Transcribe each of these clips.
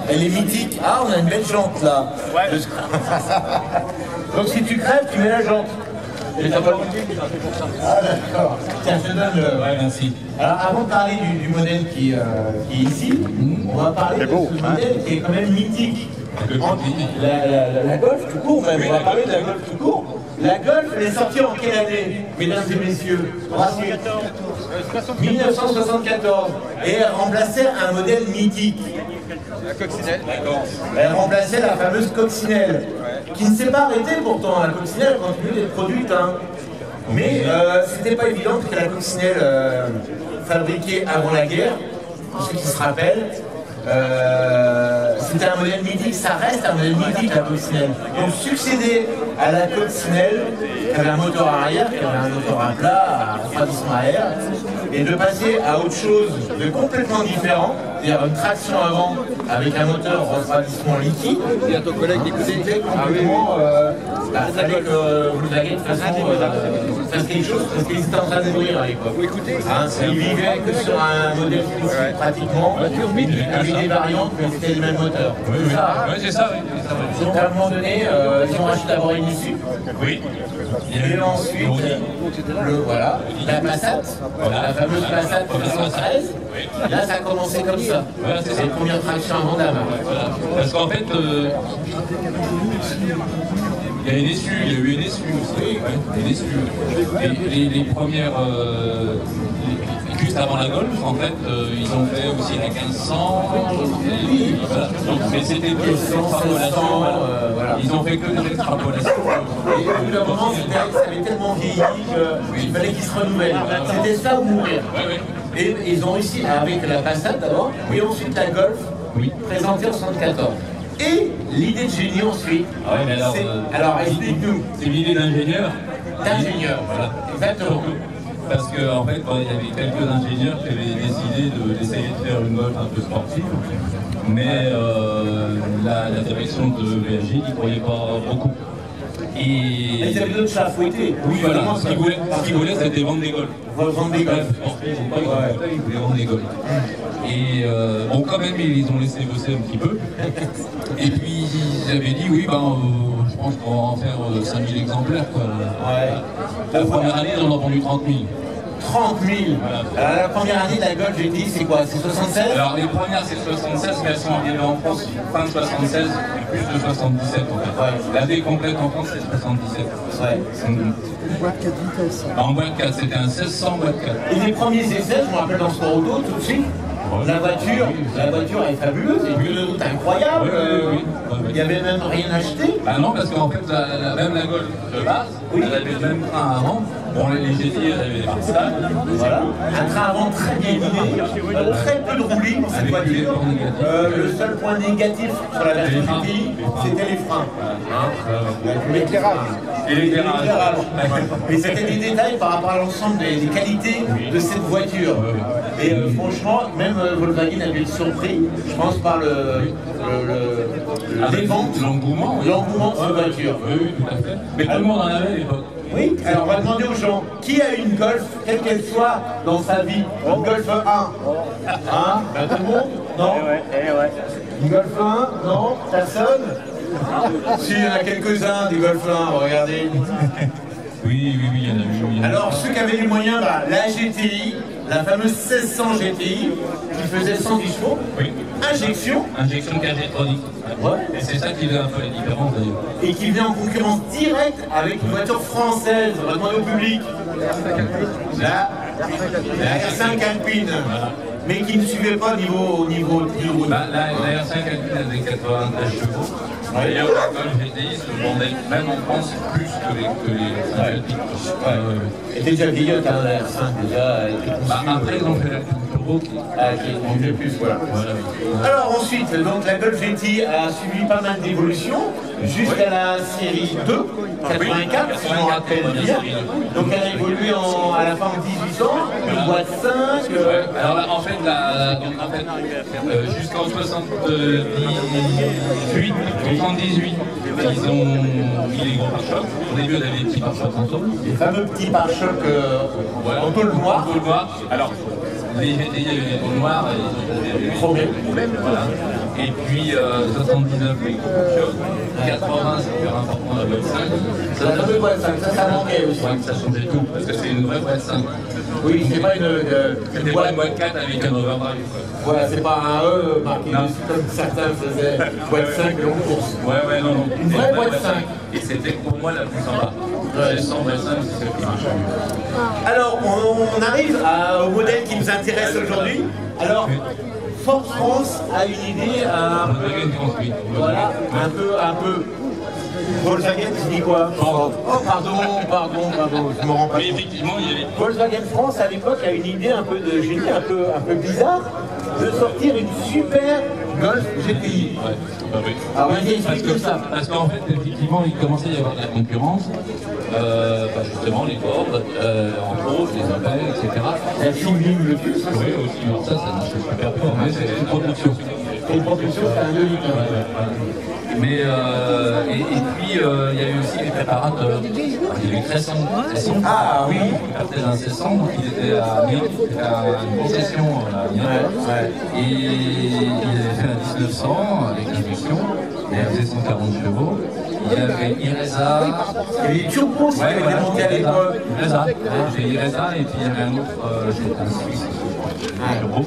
Elle est mythique. Ah, on a une belle jante là. Ouais. Donc si tu crèves, tu mets la jante. Et t'as pas le Ah d'accord. Tiens, je te donne le... Ouais, merci. Alors avant de parler du modèle qui est ici, on va parler de ce modèle qui est quand même mythique. La Golf tout court même, on va parler de la Golf tout court. La Golf, elle est sortie en quelle année, mesdames et messieurs? 1974. Et elle remplaçait un modèle mythique. La coccinelle, d'accord. Elle remplaçait la fameuse coccinelle, qui ne s'est pas arrêtée pourtant. La coccinelle continue d'être produite. Hein. Mais c'était pas évident parce que la coccinelle fabriquée avant la guerre, pour ceux qui se rappellent, c'était un modèle mythique, ça reste un modèle mythique la coccinelle. Donc succéder à la coccinelle, qui avait un moteur arrière, qui avait un moteur à plat, à refroidissement à air, et de passer à autre chose de complètement différent, c'est-à-dire une traction avant avec un moteur refroidissement liquide. Et à ton collègue d'écouter. C'était complètement... fallait que Volkswagen fasse quelque chose parce qu'ils étaient en train de mourir à l'époque. Hein, ils vivaient que sur un modèle spécifique pratiquement, avec des variantes, mais c'était le même moteur. Oui, c'est ça, oui. Donc à un moment donné, ils ont racheté d'abord une issue. Oui. Et ensuite, voilà, la Passat, la fameuse Passat 313. Là, ça a commencé comme ça. Voilà, c'est les premières tractions avant d'avant. Voilà. Parce qu'en fait, il y a une SU, il y a eu une SU aussi. Une SU. Les premières, juste avant la Golf, en fait, ils ont fait aussi la 1500. Voilà. Donc, mais c'était que l'extrapolation. Voilà. Ils ont fait que de l'extrapolation. Et au bout d'un moment, ça avait tellement vieilli qu'il fallait qu'ils se renouvellent. C'était ça ou mourir. Et ils ont réussi avec la Passat d'abord, et ensuite la Golf, présentée en 1974. Et l'idée de génie ensuite, ah ouais, mais alors explique-nous. C'est l'idée d'ingénieur. D'ingénieur, voilà. Exactement. Parce qu'en fait, il y avait quelques ingénieurs qui avaient décidé d'essayer de faire une Golf un peu sportive. Mais la direction de VSG n'y croyait pas beaucoup. Et ils avaient d'autres chats à fouetter. Oui, voilà. Ce qu'ils voulaient, c'était vendre des Golf. Vendre des Golf. Ils voulaient vendre des Golf. Et bon, quand même, ils ont laissé bosser un petit peu. Et puis, ils avaient dit, oui, je pense qu'on va en faire 5000 exemplaires. Quoi. Ouais. La première année, ils en ont vendu 30 000. 30 000. Alors, la première année de la Golf, j'ai dit, c'est quoi? C'est 76? Alors, les premières, c'est 76, mais elles sont arrivées en France fin de 76, plus de 77 en fait. Ouais. L'année complète en France, c'est 77. Ouais. Boîte 4 vitesses. En boîte 4, c'était un 1600 boîte 4. Et les premiers essais, je me rappelle dans Sport Auto, tout de suite, la voiture est fabuleuse, et une route incroyable. Il n'y avait même rien acheté. Ah non, parce qu'en fait, même la Golf de base, elle avait le même train avant. Bon, les GT, elles avaient des partisans. Voilà. Un train avant très bien guidé, très peu de roulis pour cette voiture. Le seul point négatif sur la version GTI, c'était les freins. L'éclairage. Et l'éclairage. Mais c'était des détails par rapport à l'ensemble des qualités de cette voiture. Et franchement, même Volkswagen a été surpris, je pense, par les ventes, l'engouement de cette voiture. Oui, tout à fait. Mais tout le monde en avait à l'époque. Oui, alors on va demander aux gens, qui a eu une Golf, quelle qu'elle soit, dans sa vie? Une Golf 1. Hein? Tout le monde? Non? Une Golf 1? Non? Personne? Si, il y en a quelques-uns des Golf 1, regardez. Oui, il y en a eu. Alors, ceux qui avaient les moyens, la GTI, la fameuse 1600 GTI, qui faisait 110 chevaux, injection électronique. Et c'est ça qui fait un peu la différence d'ailleurs. Et qui vient en concurrence directe avec une voiture française, demandée au public. La R5 Alpine. Mais qui ne suivait pas niveau du route. La R5 Alpine avait 93 chevaux. D'ailleurs, la Golf GTI se vendait même en France plus que les Alpines. Elle était déjà vieillotte, hein, la R5 déjà. Après, ils ont fait la turbo qui est le plus, voilà. Alors ensuite, donc, la Golf GTI a suivi pas mal d'évolutions jusqu'à la série 2, 84, si je me rappelle bien. Donc elle a évolué à la fin de 1800, une boîte 5. Alors là, en fait, jusqu'en 78, ils ont mis les gros pare-chocs. Au début, on avait des petits pare-chocs en tôle. Les fameux petits pare-chocs en tôle noire. Alors, les GTI, il y avait des tôles noires et ils ont des problèmes. Voilà. Et puis 79, mais beaucoup de choses. 80, c'est super important, la boîte 5. Ça a un peu de boîte 5, ça manquait aussi. Ouais, ça changeait tout, parce que c'est une vraie boîte 5. Oui, c'est pas C'était pas une boîte 4 avec un overdrive. Voilà, c'est pas un E marqué dessus comme certains faisaient. Boîte 5 longue course. Ouais, non. Une vraie boîte 5. Et c'était pour moi la plus sympa. Ouais. C'est 100 boîte 5, c'est celle qui marche le mieux. Alors, on arrive au modèle qui nous intéresse aujourd'hui. Alors, Ford France a une idée, Volkswagen France, oui. voilà, un peu. Volkswagen, tu dis quoi? Oh, pardon, je me rends pas Mais compte. effectivement, il y avait. Volkswagen France, à l'époque, a une idée un peu de génie, un peu bizarre, de sortir une super Golf GTI. Ouais, oui. Alors, vas-y, explique tout ça. Parce qu'en fait, effectivement, il commençait à y avoir de la concurrence. Justement, les Ford, en gros, les Opel, etc. La Chimine, le cul. Oui, aussi, alors ça marche super fort, mais c'est une production. Et une propulsion, c'est un 2 litres. Mais, et puis, il y a eu aussi les préparateurs. Il y a eu Cresson. Ah oui. Il partait d'un Cesson, donc il était à Amiens, c'était à une concession à Amiens. Et il avait fait un 1900 avec injection, il faisait 140 chevaux. Il y avait Iresa. Il y avait Turbo aussi qui avait été monté à l'époque. Iresa. J'ai Iresa et puis il y avait un autre, c'était un Suisse. Turbo.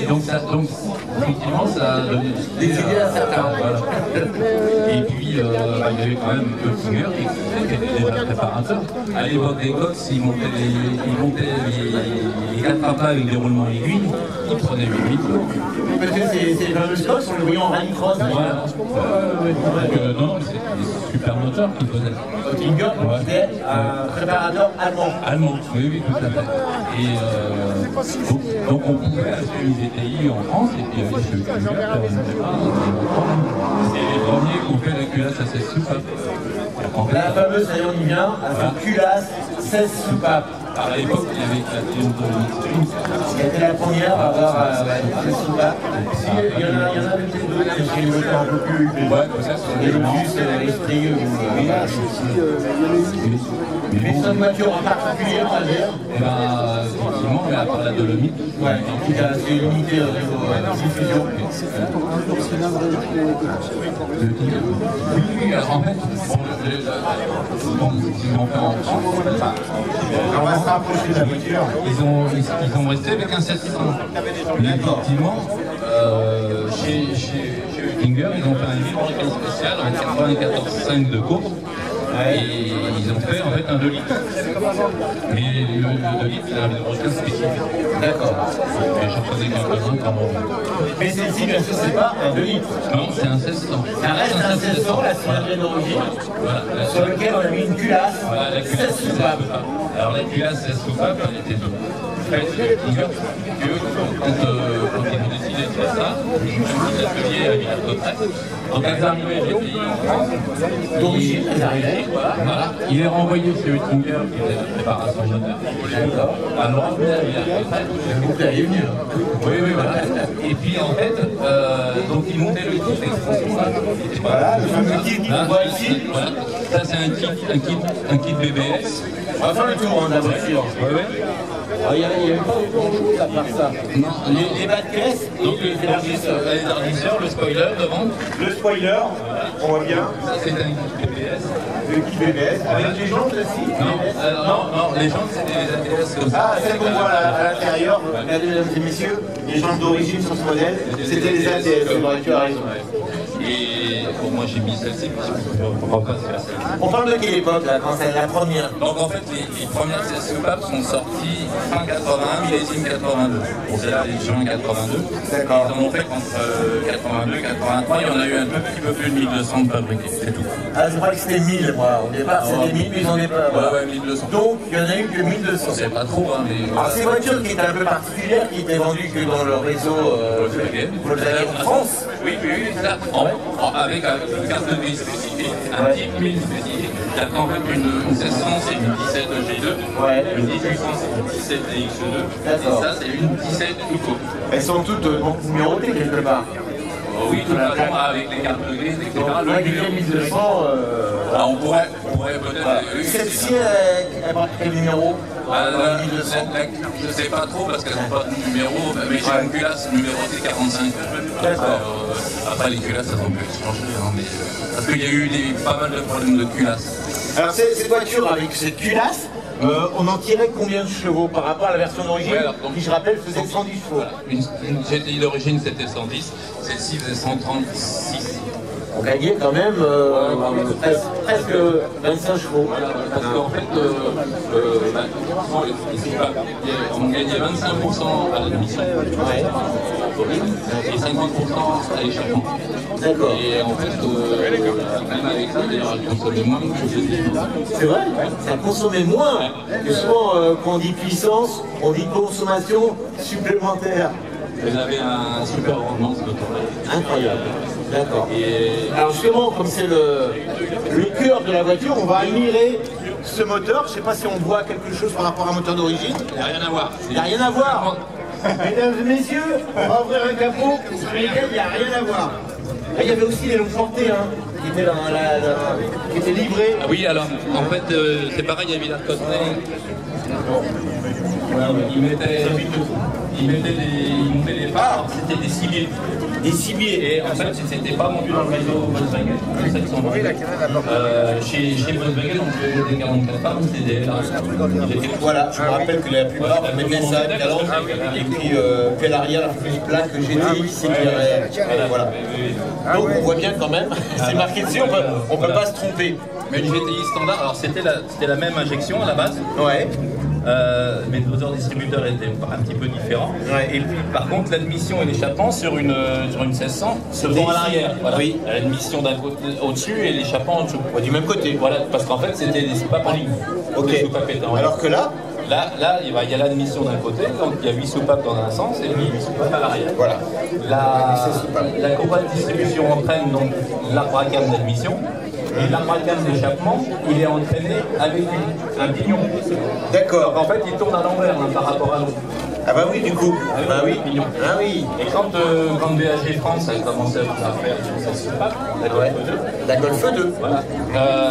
Donc effectivement, ça a donné des idées à certains. Voilà. Et puis, il y avait quand même Oettinger qui était déjà préparateur. À l'époque des Cox, ils montaient les 4 papas avec des roulements aiguilles, ils prenaient 8 litres. Parce que c'est les fameuses Cox, on le voyait en rallycross. Voilà. Donc, non, c'est des super moteurs qu'ils faisaient. Oettinger, c'était un préparateur allemand. Allemand, oui, tout à fait. Et donc on pouvait acheter une GTI en France et puis aller chez Oettinger. C'est les premiers qui ont fait la culasse à 16 soupapes. La fameuse, ça y est, on y vient, à cette culasse 16 soupapes. À l'époque, il y avait la Triumph. Qui a été la première à avoir 16 soupapes. Il y en a peut-être d'autres, mais c'est une moteur un peu plus. Ouais, ça c'est Et le plus l'esprit. Mais c'est une voiture en particulier, on va dire. Et bien, effectivement, mais à part la Dolomite. Ouais, c'est limité au niveau diffusion. Oui, alors en fait, ils ont fait en France. On va se rapprocher de la voiture. Ils ont resté avec un 700. Mais effectivement, chez Oettinger, ils ont fait un livre spécial en 94,5 de course. Et ils ont fait en fait un 2 litres. Mais le 2 litres, c'est un hydrogène spécifique. D'accord. Et j'en faisais quelques-uns comme Mais celle-ci, bien sûr, c'est pas un 2 litres. non, c'est un 1600. Ça reste un 1600, la cylindrée d'origine, Voilà, sur lequel on a mis une culasse. voilà, la culasse 16 soupapes. Alors la culasse 16 soupapes, elle était faite chez Oettinger, que quand ils ont décidé de faire ça, ils ont fait un petit atelier à Villers-Cotterêts. Donc elles arrivaient les pays en France. D'origine, elles arrivaient. Voilà. Il est renvoyé chez Oettinger qui faisait la préparation moteur. Alors après, à Villers-Cotterêts. Donc là, il est venu. Oui, voilà. Et puis en fait, donc ils montaient le kit d'expansion là. Voilà, le fameux kit qu'on voit ici. Voilà. Ça c'est un kit BBS. On va faire le tour de la voiture. Il n'y avait pas grand chose à part ça. Non, Les bas de caisse et les élargisseurs. l'élargisseur, le spoiler devant. Le spoiler, on voit bien. Ça c'est un kit BBS. Le kit BBS. Avec les jantes aussi. Non, les jantes c'était les ATS comme ça. Ah, celle qu'on voit à l'intérieur, regardez mesdames et messieurs, les jantes d'origine sur ce modèle, c'était les ATS, c'est vrai, tu as raison. Et pour moi j'ai mis celle-ci parce que je ne comprends pas si c'est la seule. On parle de quelle époque là, quand c'est la première? Donc en fait les premières 16 soupapes sont sorties fin 81, millésime 82. Bon c'est là les juin 82. D'accord. Ils en ont fait entre 82 et 83, il y en a eu un petit peu plus de 1200 de fabriqués, c'est tout. Ah, je crois que c'était 1000 moi, au départ c'était 1000 mais ils en ont pas. Voilà. Ouais, 1200. Donc il y en a eu que 1200. C'est pas trop, hein, mais... Alors ces voitures qui étaient un peu particulières, qui étaient vendues que dans le réseau Volkswagen France. Oui, ça. Avec une carte grise spécifique, un type 1000 spécifique. Il y a en fait une 1600, c'est une 17 G2, une 1800, c'est une 17 DX2, et ça, c'est une 17 Eco. Elles sont toutes numérotées quelque part. Oui, tout à fait, avec les cartes grises, etc. Donc, le 1200. On pourrait peut-être... Celle-ci, elle porte quel numéro? Je ne sais pas trop parce qu'elles n'ont pas de numéro, mais j'ai une culasse numéro T45. Après les culasses, elles ont pu changer, hein, mais, parce qu'il y a eu pas mal de problèmes de culasses. Alors cette voiture avec cette culasse, on en tirait combien de chevaux par rapport à la version d'origine, qui je rappelle faisait 110 chevaux. Voilà. Une GTI d'origine c'était 110, celle-ci faisait 136. On gagnait quand même presque 25 chevaux. Voilà, parce qu'en fait, on gagnait 25% à l'admission et 50% à l'échappement. D'accord. Et en fait, même avec ça, d'ailleurs, elle consommait moins que je dis. C'est vrai, ça consommait moins. Et souvent, quand on dit puissance, on dit consommation supplémentaire. Elle avait un super rendement ce moteur-là. Incroyable. D'accord. Alors justement, comme c'est le cœur de la voiture, on va admirer ce moteur. Je ne sais pas si on voit quelque chose par rapport à un moteur d'origine. Il n'y a rien à voir. Il n'y a rien à voir. Mesdames et messieurs, on va ouvrir un capot sur lesquels il n'y a rien à voir. Là, il y avait aussi les longues portées qui étaient livrées. Ah oui, alors, en fait, c'est pareil à Villers-Cotterêts. Ils montaient des phares, c'était des cibiers. Des cibiers. Et en fait, c'était pas monté dans le réseau Volkswagen. C'est ça qu'ils sont vendus. Chez Volkswagen, on faisait des 44 phares, c'était des LR. Voilà, je me rappelle que la plupart mettaient ça à calandre, et puis à l'arrière, la petite plaque GTI s'éclairait. Voilà. Donc on voit bien quand même, c'est marqué dessus, on peut pas se tromper. Mais une GTI standard, alors c'était la même injection à la base. Ouais. Mais le moteur distributeur était un petit peu différent. Ouais. Et puis, par contre, l'admission et l'échappement sur une 1600 se font à l'arrière. Voilà. Oui. L'admission d'un côté au-dessus et l'échappement en dessous. Ouais, du même côté. Voilà, parce qu'en fait, c'était des soupapes en ligne. Ok. Des soupapes étaient en ligne. Alors que là, Là, il y a l'admission d'un côté, donc il y a 8 soupapes dans un sens et puis 8 soupapes à l'arrière. voilà. La compagnie de distribution entraîne donc l'arbre à cam d'admission. Et l'arbre à cam d'échappement, il est entraîné avec un pignon. D'accord. Donc en fait, il tourne à l'envers par rapport à l'autre. Ah bah oui, du coup. Bah oui, pignon. Ah oui. Et quand BAG France a commencé à faire sur ces soupapes, La Golf 2. voilà,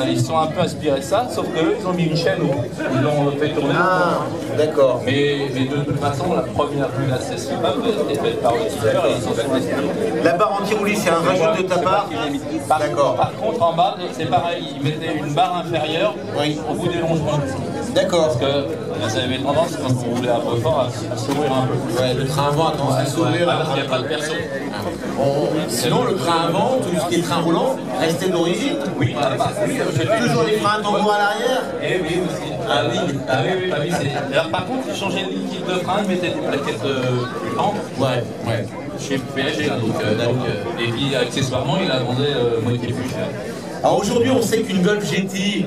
ils sont un peu inspirés de ça, sauf qu'eux, ils ont mis une chaîne où ils l'ont fait tourner. Ah, d'accord. Mais de toute façon, la première culasse c'est soupapes est faite par l'auditeur et ils sont fait tester. La barre anti-roulis, c'est un rajout de ta part. D'accord. Par contre, en bas, c'est pareil, ils mettaient une barre inférieure au bout des longements. D'accord. Parce que ça avait tendance, quand vous roulez un peu fort, à s'ouvrir un peu. Ouais, le train avant a tendance à s'ouvrir. Parce qu'il n'y a pas de perso. Sinon, le train avant, tout ce qui est train roulant, restait d'origine. Oui, Toujours les freins à tambour à l'arrière. Et oui, aussi. Ah oui. Alors par contre, ils changeaient le liquide de frein, ils mettaient des plaquettes plus amples. Ouais. Chez BAG, et puis accessoirement, ils la vendaient moitié plus cher. Alors aujourd'hui, on sait qu'une Golf GTI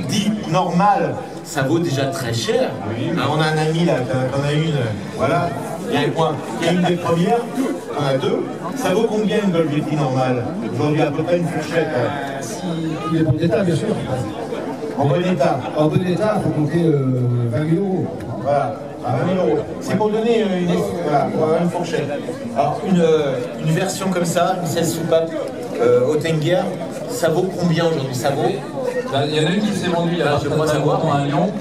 dite normale, ça vaut déjà très cher. Alors, on a un ami là, qui en a une, voilà, il y a un point, qui a une des premières, on a deux. Ça vaut combien une Golf GTI normale? Aujourd'hui, à peu près une fourchette. Il est bon état, bien sûr. En bon état. En bon état, il faut compter 20 000 euros. Voilà, à 20 000 euros. C'est pour donner une fourchette. Alors, une version comme ça, une 16 soupapes Haute-Enguerre, ça vaut combien aujourd'hui? Ça vaut Il y en a une qui s'est vendue il y a je crois savoir à Lyon,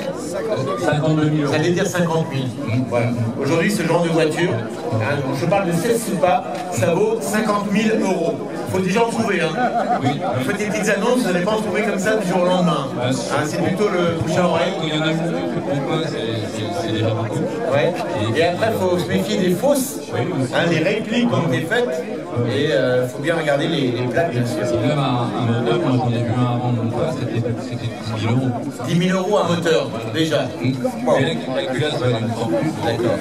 52 000 euros. Ça veut dire 50 000. Voilà. Aujourd'hui, ce genre de voiture, je parle de 16 soupapes, ça vaut 50 000 euros. Il faut déjà en trouver. Oui. Vous faites des petites annonces, vous n'allez pas en trouver comme ça du jour au lendemain. C'est plutôt le bouche à oreille. Il y en a beaucoup, c'est déjà beaucoup. Ouais. Et après, il faut se méfier des fausses. Les répliques ont été faites. Et il faut bien regarder les plaques, bien sûr. C'est même un moteur, moi j'en ai vu un avant mon frère, c'était 10 000 euros. 10 000 euros un moteur, déjà. Bon. Et la culasse valait encore plus. D'accord.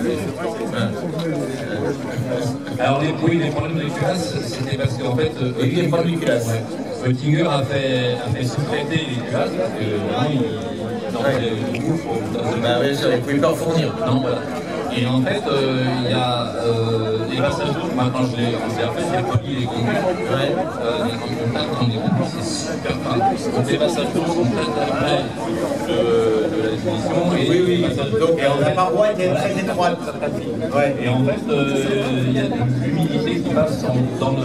Alors les problèmes de culasse, c'était parce qu'en fait... les problèmes de culasse. Oettinger a fait sous-traiter les culasses parce que vraiment il envoyait du gouffre. Bah bien sûr, il ne pouvait pas en fournir. Non, voilà. Et en fait, il y a les passages d'eau, maintenant je l'ai fait, c'est le poli et les conduits. Les contacts dans les conduits, c'est super fin. Donc les passages d'eau sont très près de la définition. Oui. Donc la paroi était très étroite. Ouais. Et en fait, il y a de l'humidité qui passe dans le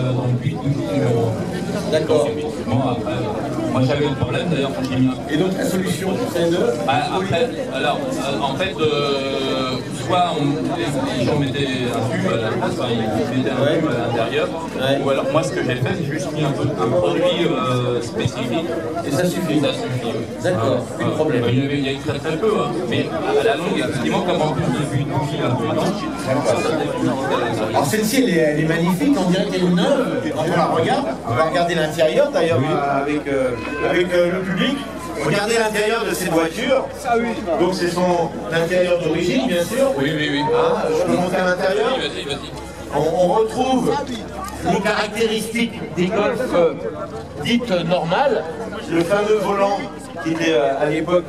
puits numéro. D'accord. Effectivement, après, moi Moi j'avais le problème d'ailleurs quand j'ai mis un... Et donc la solution, c'est de... Après, alors, en fait, soit les gens mettaient un tube à la place, enfin, ils mettaient un tube à l'intérieur, ou alors moi ce que j'ai fait, j'ai juste mis un produit spécifique. Et ça suffit. Ça suffit, oui. D'accord, plus de problème. Il y a eu très très peu, hein. Mais à la longue, effectivement, comme en plus depuis une bougie un peu blanche, ça fait Alors celle-ci, elle est magnifique, on dirait qu'elle est neuve. Quand on la regarde, on va regarder l'intérieur d'ailleurs avec le public. Regardez l'intérieur de cette voiture. Donc c'est son intérieur d'origine, bien sûr. Oui, oui, oui. Ah, je peux monter à l'intérieur. Oui, vas-y, vas-y. On retrouve les caractéristiques des Golf dites normales. Le fameux volant qui était à l'époque.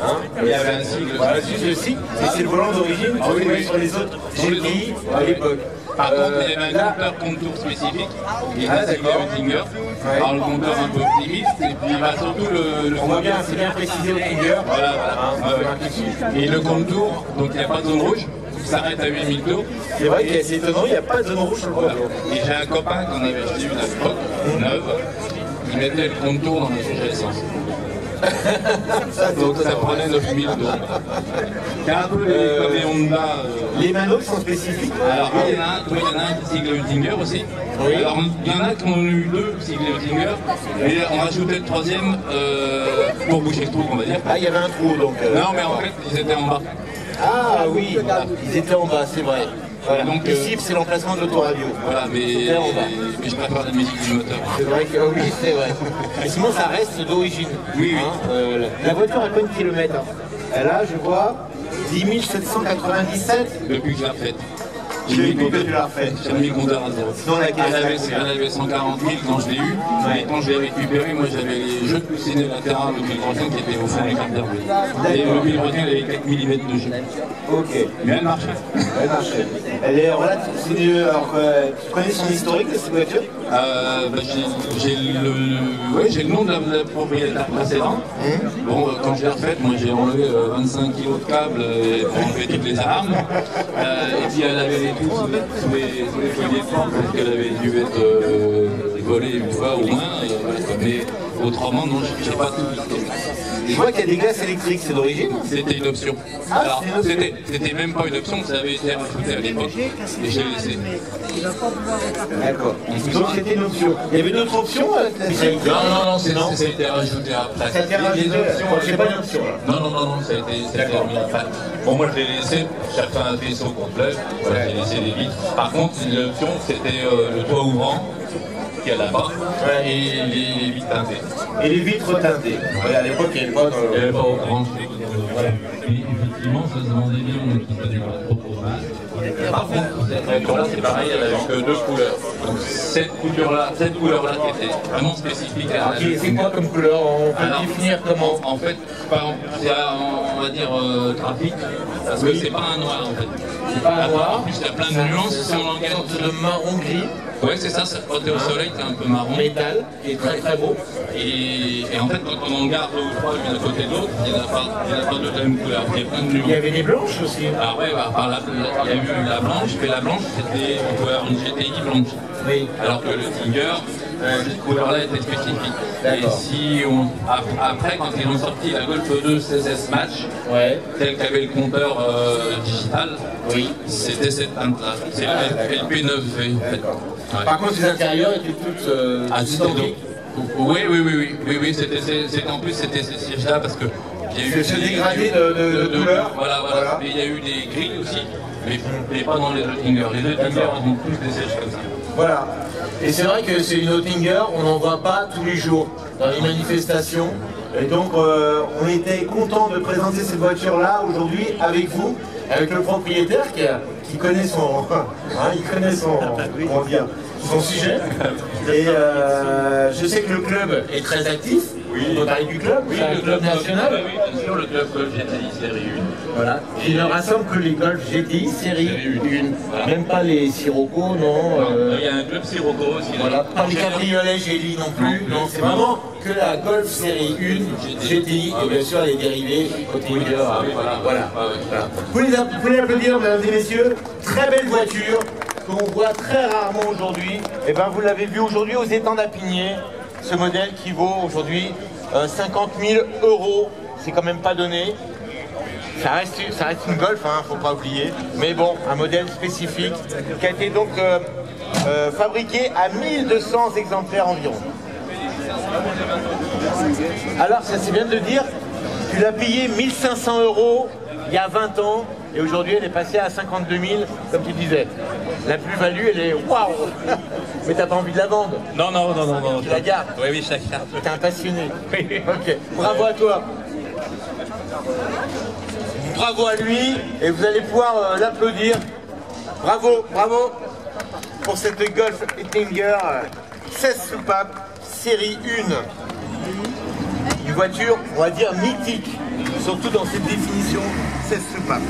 Hein, il y avait un sigle. Voilà, juste le sigle. Et c'est le volant d'origine qu'on trouvait sur les autres GTI à l'époque. Par contre, il y avait un compteur contour spécifique, qui était siglé Oettinger. Alors le compteur un peu optimiste, et puis surtout le on voit bien, c'est bien précisé Oettinger. Voilà, voilà. Et le contour, donc il n'y a pas de zone rouge, il s'arrête à 8000 tours. C'est vrai que c'est étonnant, il n'y a pas de zone rouge sur le contour. Et j'ai un copain qu'on avait acheté une à l'époque, neuve, il mettait le contour dans la source à essence. Donc ça prenait 9000 tours. C'est un peu comme les Honda. Les manos sont spécifiques. Alors il y en a un qui sigle Oettinger aussi. Oui. Alors il y en a qui ont eu deux siglés Oettinger, et on rajoutait le troisième pour boucher le trou, on va dire. Ah, il y avait un trou donc. Non, mais en fait ils étaient en bas. Ah oui, ils étaient en bas, c'est vrai. Voilà. Donc ici, c'est l'emplacement de l'autoradio. Voilà, mais je préfère la musique du moteur. C'est vrai que oui, c'est vrai. Mais sinon, ça reste d'origine. Oui, oui. Hein, la voiture a combien de kilomètres? Elle a, je vois, 10 797. Depuis que je l'ai refaite. J'ai vu que tu l'as refait. J'ai mis le compteur à zéro. Sinon, elle avait 140 000 quand je l'ai eu. Et quand je l'ai récupéré, moi j'avais les jeux de coussinet latéral au vilebrequin qui étaient au fond du carburant. Et le vilebrequin, il avait 4 mm de jeu. Ok. Mais elle marchait. Elle marchait. Elle est relative. Alors, tu connais son historique de cette voiture? J'ai le nom de la propriétaire précédente. Bon, quand je l'ai refaite, moi j'ai enlevé 25 kg de câbles pour enlever toutes les alarmes. Et puis elle avait les trous sous les foyers de porte parce qu'elle avait dû être volée une fois au moins. Mais autrement, non, je n'ai pas tout visité. Je vois qu'il y a des glaces électriques, c'est d'origine? C'était une option. Alors, c'était même pas une option, ça avait été rajouté à l'époque et je l'ai laissé. D'accord. Donc c'était une option. Il y avait d'autres options? Non, ça a été rajouté après. Ça a été rajouté, c'est pas une option là. Non, ça a été remis après. Bon, moi je l'ai laissé, chacun un vaisseau complet, voilà, j'ai laissé les vitres. Par contre, l'option c'était le toit ouvrant qui est là-bas et les vitres teintées. Et les vitres teintées. Ouais, à l'époque, il n'y avait pas orange. Voilà. Et effectivement, ça se vendait bien, mais tout ça du trop mal. Par contre, là c'est pareil, elle avait que deux couleurs. Donc cette couleur-là qui était vraiment spécifique à la. C'est quoi comme couleur? On peut définir comment? En fait, c'est on va dire trafic, parce que c'est pas un noir en fait. C'est pas un noir. En plus, il y a plein de nuances, c'est en langage de marron gris. Ouais, c'est ça, quand t'es au soleil, t'es un peu marron. Métal, qui est très très beau. Et en fait, quand on en garde deux ou trois l'une à côté de l'autre, il n'y en a pas de la même couleur. Il y a plein de nuances. Il y avait des blanches aussi. Ah ouais, il y a eu la blanche, mais la blanche, c'était une GTI blanche. Oui. Alors que le Tiger, cette couleur-là était spécifique. Et si après, quand ils ont sorti la Golf 2 CSS Match, tel qu'avait le compteur digital, c'était cette teinte-là. C'est le LP9V. Ouais. Par contre, les intérieurs étaient toutes identiques. Oui, c'était en plus c'était ces sièges-là parce que il y a eu ce dégradé de couleurs. Voilà. Et il y a eu des grilles aussi, mais pas dans les Oettinger. Les Oettinger ont tous des sièges comme ça. Voilà. Et c'est vrai que c'est une Oettinger, on n'en voit pas tous les jours dans les manifestations. Et donc, on était content de présenter cette voiture-là aujourd'hui avec vous, avec le propriétaire qui connaît son, son sujet. Et je sais que le club est très actif. On peut parler du club, le club national. Oui, bien sûr, le club GTI série 1. Voilà. Il ne rassemble que les Golf GTI série 1. Voilà. Même pas les Sirocco, non. Il y a un club Sirocco aussi. Voilà. Pas les cabriolets Gély non plus. Non, c'est vraiment que la Golf série 1 GTI et bien sûr les dérivés Oettinger. Voilà. Vous pouvez l'applaudir, mesdames et messieurs. Très belle voiture qu'on voit très rarement aujourd'hui. Et ben vous l'avez vu aujourd'hui aux étangs d'Apigné. ce modèle qui vaut aujourd'hui 50 000 €. C'est quand même pas donné. Ça reste une Golf, hein, faut pas oublier. Mais bon, un modèle spécifique qui a été donc fabriqué à 1200 exemplaires environ. Alors, ça c'est bien de le dire, tu l'as payé 1500 € il y a 20 ans et aujourd'hui elle est passée à 52 000, comme tu disais. La plus-value, elle est waouh. Mais t'as pas envie de la vendre? Non. Tu la gardes? Oui, je la garde. T'es un passionné. Ok, bravo à toi. Bravo à lui et vous allez pouvoir l'applaudir. Bravo pour cette Golf Ettinger 16 soupapes, série 1. Une voiture, on va dire, mythique, surtout dans cette définition 16 soupapes.